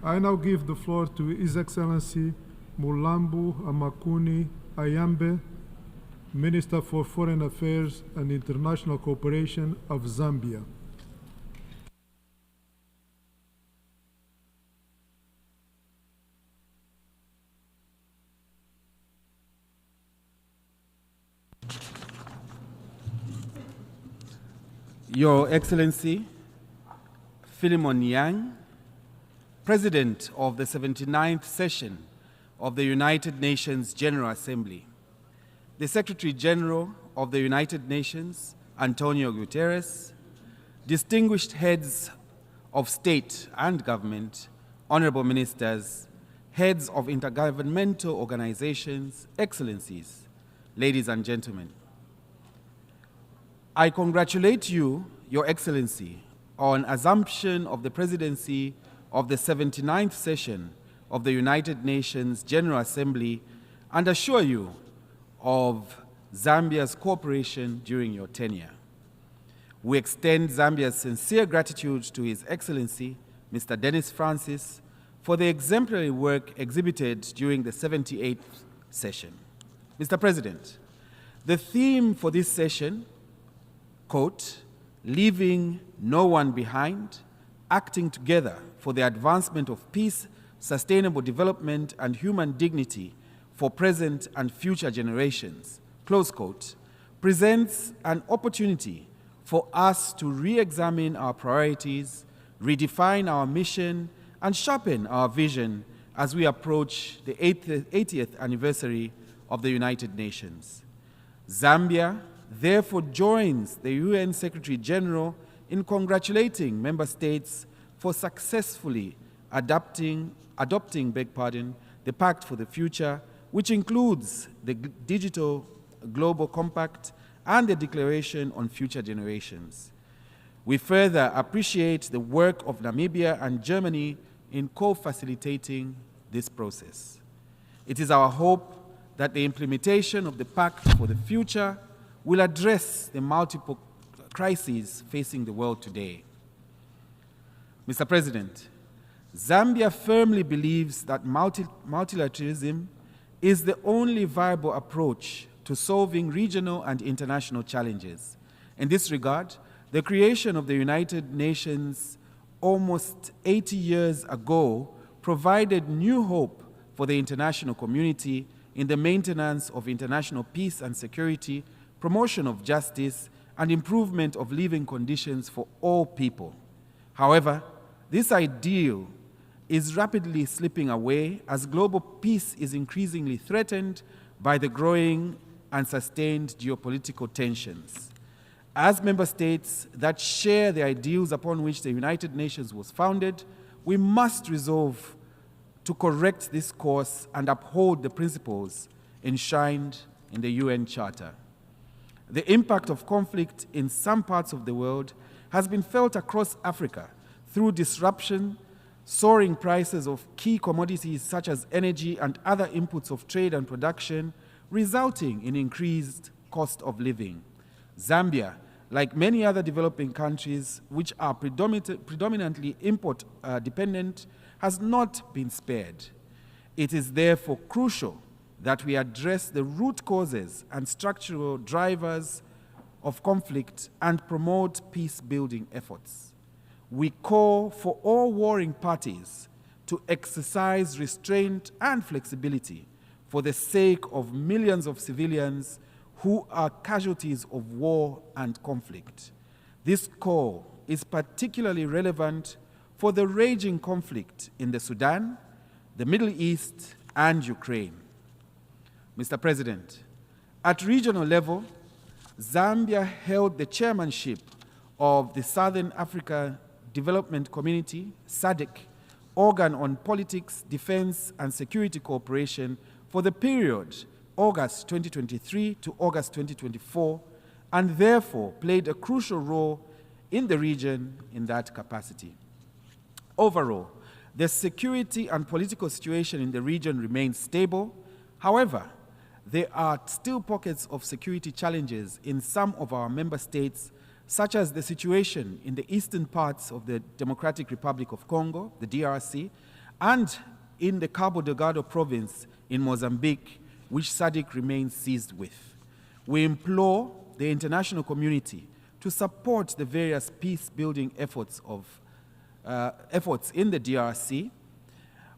I now give the floor to His Excellency Mulambu Amakuni Ayambe, Minister for Foreign Affairs and International Cooperation of Zambia. Your Excellency, Philemon Yang, President of the 79th session of the United Nations General Assembly, the Secretary General of the United Nations, Antonio Guterres, distinguished heads of state and government, honorable ministers, heads of intergovernmental organizations, excellencies, ladies and gentlemen. I congratulate you, Your Excellency, on assumption of the presidency of the 79th session of the United Nations General Assembly and assure you of Zambia's cooperation during your tenure. We extend Zambia's sincere gratitude to His Excellency, Mr. Dennis Francis, for the exemplary work exhibited during the 78th session. Mr. President, the theme for this session, quote, leaving no one behind, acting together for the advancement of peace, sustainable development, and human dignity for present and future generations, close quote, presents an opportunity for us to re-examine our priorities, redefine our mission, and sharpen our vision as we approach the 80th anniversary of the United Nations. Zambia therefore joins the UN Secretary General in congratulating member states for successfully adopting the Pact for the Future, which includes the Digital Global Compact and the Declaration on Future Generations. We further appreciate the work of Namibia and Germany in co-facilitating this process. It is our hope that the implementation of the Pact for the Future will address the multiple crises facing the world today. Mr. President, Zambia firmly believes that multilateralism is the only viable approach to solving regional and international challenges. In this regard, the creation of the United Nations almost 80 years ago provided new hope for the international community in the maintenance of international peace and security, promotion of justice, and improvement of living conditions for all people. However, this ideal is rapidly slipping away as global peace is increasingly threatened by the growing and sustained geopolitical tensions. As member states that share the ideals upon which the United Nations was founded, we must resolve to correct this course and uphold the principles enshrined in the UN Charter. The impact of conflict in some parts of the world has been felt across Africa through disruption, soaring prices of key commodities such as energy and other inputs of trade and production, resulting in increased cost of living. Zambia, like many other developing countries which are predominantly import-dependent, has not been spared. It is therefore crucial that we address the root causes and structural drivers of conflict and promote peace-building efforts. We call for all warring parties to exercise restraint and flexibility for the sake of millions of civilians who are casualties of war and conflict. This call is particularly relevant for the raging conflict in the Sudan, the Middle East, and Ukraine. Mr. President, at regional level, Zambia held the chairmanship of the Southern Africa Development Community, SADC, organ on politics, defense, and security cooperation for the period August 2023 to August 2024, and therefore played a crucial role in the region in that capacity. Overall, the security and political situation in the region remains stable. However, there are still pockets of security challenges in some of our member states, such as the situation in the eastern parts of the Democratic Republic of Congo, the DRC, and in the Cabo Delgado province in Mozambique, which SADC remains seized with. We implore the international community to support the various peace-building efforts in the DRC.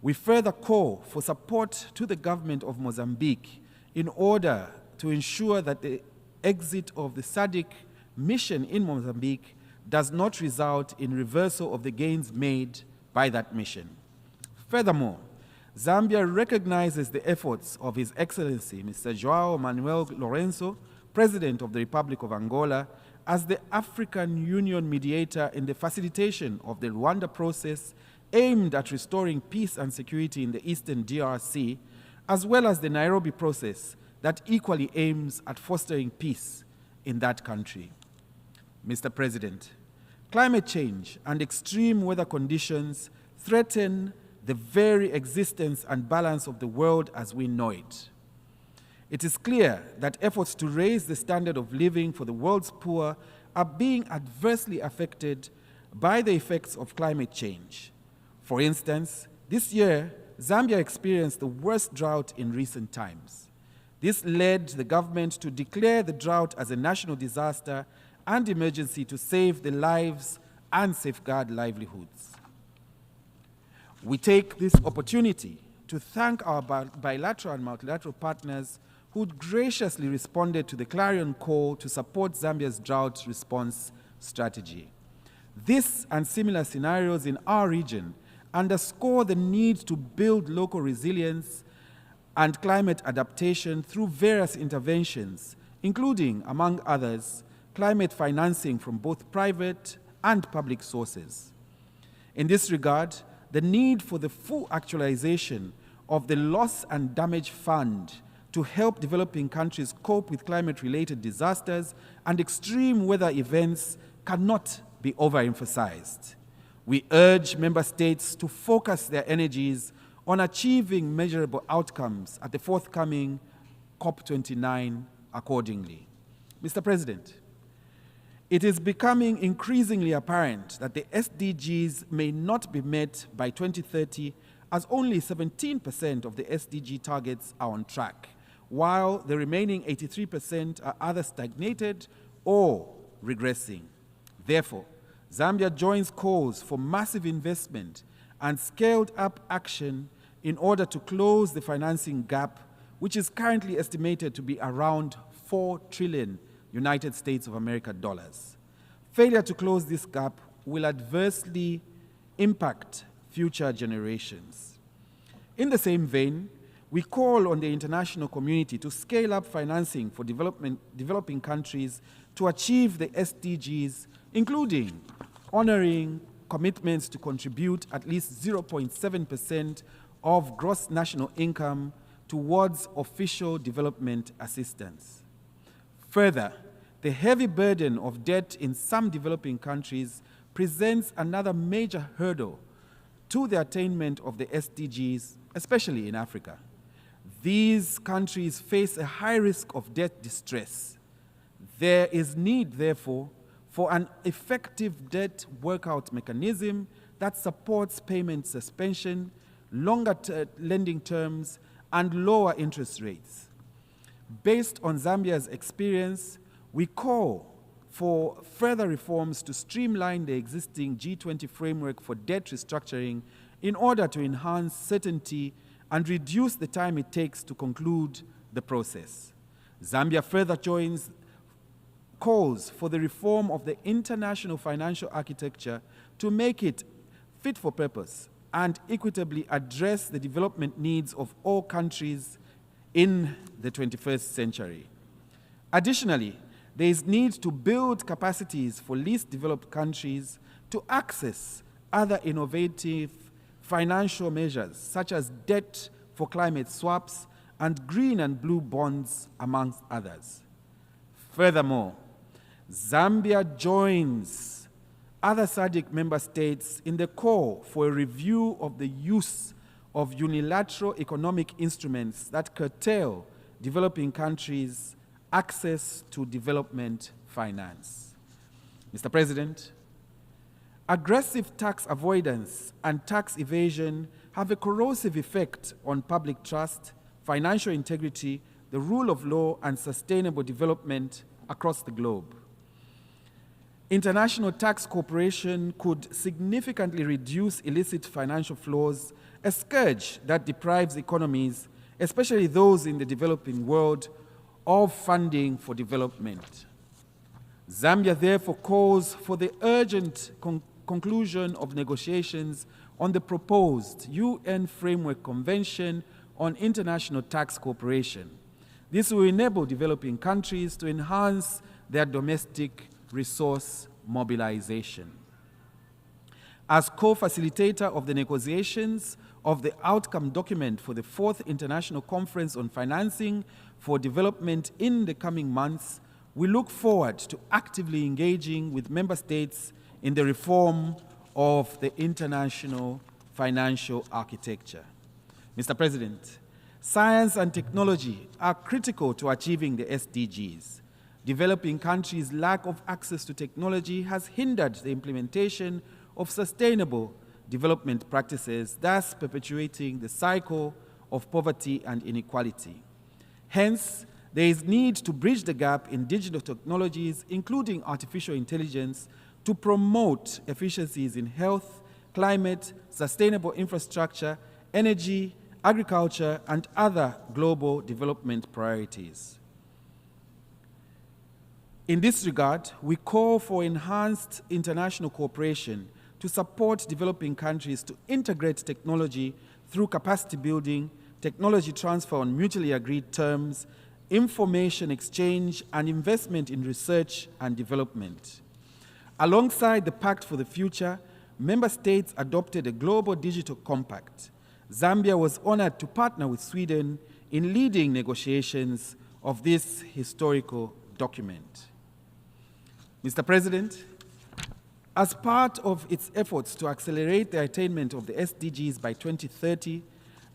We further call for support to the government of Mozambique in order to ensure that the exit of the SADC mission in Mozambique does not result in reversal of the gains made by that mission. Furthermore, Zambia recognizes the efforts of His Excellency, Mr. João Manuel Lourenço, President of the Republic of Angola, as the African Union mediator in the facilitation of the Rwanda process aimed at restoring peace and security in the Eastern DRC, as well as the Nairobi process that equally aims at fostering peace in that country. Mr. President, climate change and extreme weather conditions threaten the very existence and balance of the world as we know it. It is clear that efforts to raise the standard of living for the world's poor are being adversely affected by the effects of climate change. For instance, this year, Zambia experienced the worst drought in recent times. This led the government to declare the drought as a national disaster and emergency to save the lives and safeguard livelihoods. We take this opportunity to thank our bilateral and multilateral partners who graciously responded to the clarion call to support Zambia's drought response strategy. This and similar scenarios in our region underscore the need to build local resilience and climate adaptation through various interventions, including, among others, climate financing from both private and public sources. In this regard, the need for the full actualization of the Loss and Damage Fund to help developing countries cope with climate-related disasters and extreme weather events cannot be overemphasized. We urge member states to focus their energies on achieving measurable outcomes at the forthcoming COP29 accordingly. Mr. President, it is becoming increasingly apparent that the SDGs may not be met by 2030 as only 17% of the SDG targets are on track, while the remaining 83% are either stagnated or regressing. Therefore, Zambia joins calls for massive investment and scaled-up action in order to close the financing gap, which is currently estimated to be around 4 trillion United States of America dollars. Failure to close this gap will adversely impact future generations. In the same vein, we call on the international community to scale up financing for developing countries to achieve the SDGs, including honoring commitments to contribute at least 0.7% of gross national income towards official development assistance. Further, the heavy burden of debt in some developing countries presents another major hurdle to the attainment of the SDGs, especially in Africa. These countries face a high risk of debt distress. There is need, therefore, for an effective debt workout mechanism that supports payment suspension, longer lending terms, and lower interest rates. Based on Zambia's experience, we call for further reforms to streamline the existing G20 framework for debt restructuring in order to enhance certainty and reduce the time it takes to conclude the process. Zambia further joins calls for the reform of the international financial architecture to make it fit for purpose and equitably address the development needs of all countries in the 21st century. Additionally, there is need to build capacities for least developed countries to access other innovative financial measures, such as debt for climate swaps and green and blue bonds, amongst others. Furthermore, Zambia joins other SADC member states in the call for a review of the use of unilateral economic instruments that curtail developing countries' access to development finance. Mr. President, aggressive tax avoidance and tax evasion have a corrosive effect on public trust, financial integrity, the rule of law, and sustainable development across the globe. International tax cooperation could significantly reduce illicit financial flows, a scourge that deprives economies, especially those in the developing world, of funding for development. Zambia therefore calls for the urgent conclusion of negotiations on the proposed UN Framework Convention on International Tax Cooperation. This will enable developing countries to enhance their domestic resource mobilization. As co-facilitator of the negotiations of the outcome document for the 4th International Conference on Financing for Development in the coming months, we look forward to actively engaging with member states in the reform of the international financial architecture. Mr. President, science and technology are critical to achieving the SDGs. Developing countries' lack of access to technology has hindered the implementation of sustainable development practices, thus perpetuating the cycle of poverty and inequality. Hence, there is need to bridge the gap in digital technologies, including artificial intelligence, to promote efficiencies in health, climate, sustainable infrastructure, energy, agriculture, and other global development priorities. In this regard, we call for enhanced international cooperation to support developing countries to integrate technology through capacity building, technology transfer on mutually agreed terms, information exchange, and investment in research and development. Alongside the Pact for the Future, member states adopted a global digital compact. Zambia was honored to partner with Sweden in leading negotiations of this historical document. Mr. President, as part of its efforts to accelerate the attainment of the SDGs by 2030,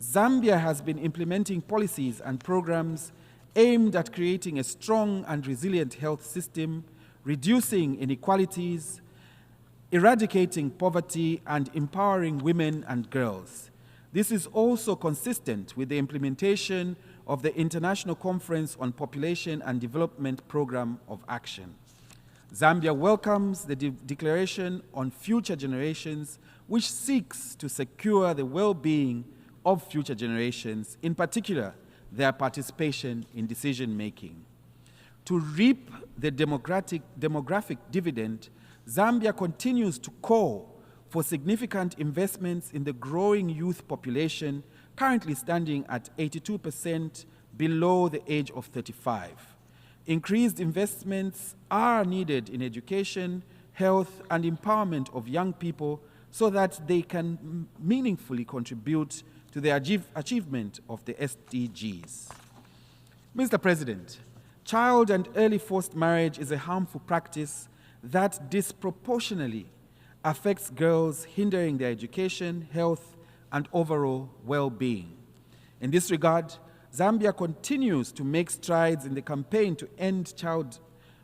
Zambia has been implementing policies and programs aimed at creating a strong and resilient health system, reducing inequalities, eradicating poverty, and empowering women and girls. This is also consistent with the implementation of the International Conference on Population and Development Program of Action. Zambia welcomes the Declaration on Future Generations, which seeks to secure the well-being of future generations, in particular, their participation in decision-making. To reap the demographic dividend, Zambia continues to call for significant investments in the growing youth population, currently standing at 82% below the age of 35. Increased investments are needed in education, health, and empowerment of young people so that they can meaningfully contribute to the achievement of the SDGs. Mr. President, child and early forced marriage is a harmful practice that disproportionately affects girls, hindering their education, health, and overall well-being. In this regard, Zambia continues to make strides in the campaign to end child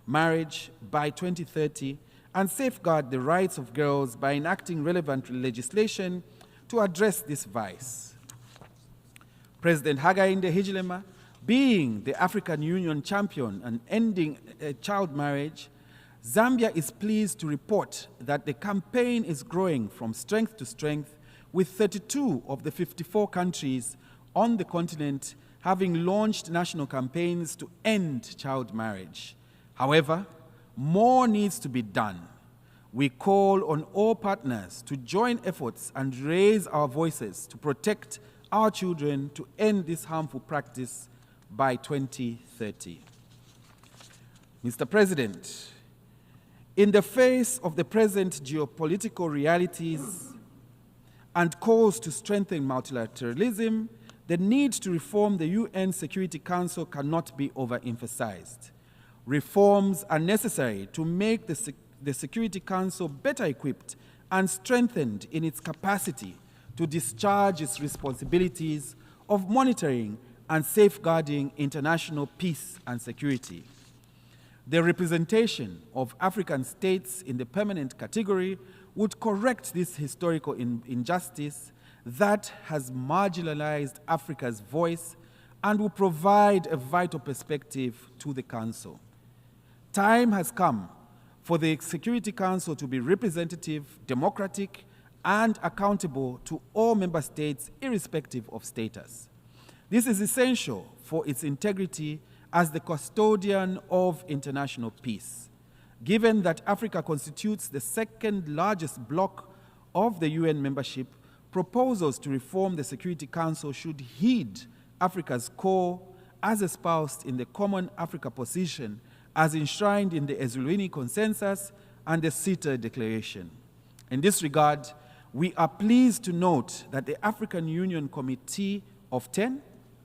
marriage by 2030 and safeguard the rights of girls by enacting relevant legislation to address this vice. President Hakainde Hichilema, being the African Union champion on ending child marriage, Zambia is pleased to report that the campaign is growing from strength to strength, with 32 of the 54 countries on the continent having launched national campaigns to end child marriage. However, more needs to be done. We call on all partners to join efforts and raise our voices to protect our children to end this harmful practice by 2030. Mr. President, in the face of the present geopolitical realities and calls to strengthen multilateralism, the need to reform the UN Security Council cannot be overemphasized. Reforms are necessary to make the Security Council better equipped and strengthened in its capacity to discharge its responsibilities of monitoring and safeguarding international peace and security. The representation of African states in the permanent category would correct this historical injustice, that has marginalized Africa's voice and will provide a vital perspective to the Council. Time has come for the Security Council to be representative, democratic, and accountable to all member states, irrespective of status. This is essential for its integrity as the custodian of international peace. Given that Africa constitutes the second largest bloc of the UN membership, proposals to reform the Security Council should heed Africa's core as espoused in the Common Africa Position as enshrined in the Ezulwini Consensus and the CETA Declaration. In this regard, we are pleased to note that the African Union Committee of 10,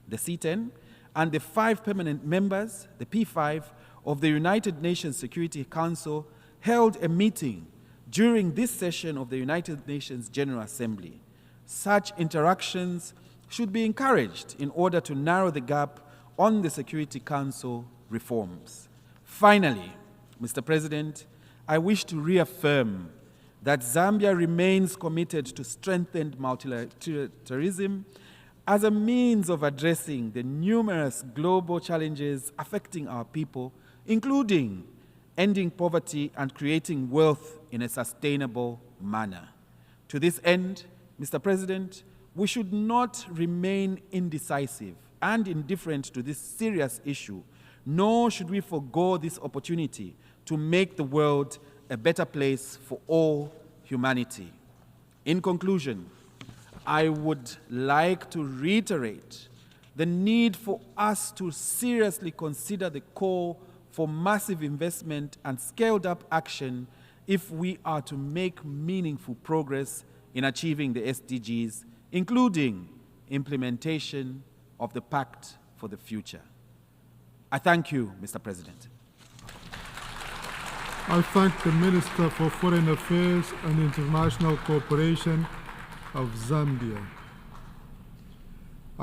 the C10, and the 5 permanent members, the P5, of the United Nations Security Council held a meeting during this session of the United Nations General Assembly. Such interactions should be encouraged in order to narrow the gap on the Security Council reforms. Finally, Mr. President, I wish to reaffirm that Zambia remains committed to strengthened multilateralism as a means of addressing the numerous global challenges affecting our people, including ending poverty and creating wealth in a sustainable manner. To this end, Mr. President, we should not remain indecisive and indifferent to this serious issue, nor should we forego this opportunity to make the world a better place for all humanity. In conclusion, I would like to reiterate the need for us to seriously consider the call for massive investment and scaled-up action if we are to make meaningful progress in achieving the SDGs, including implementation of the Pact for the Future. I thank you, Mr. President. I thank the Minister for Foreign Affairs and International Cooperation of Zambia.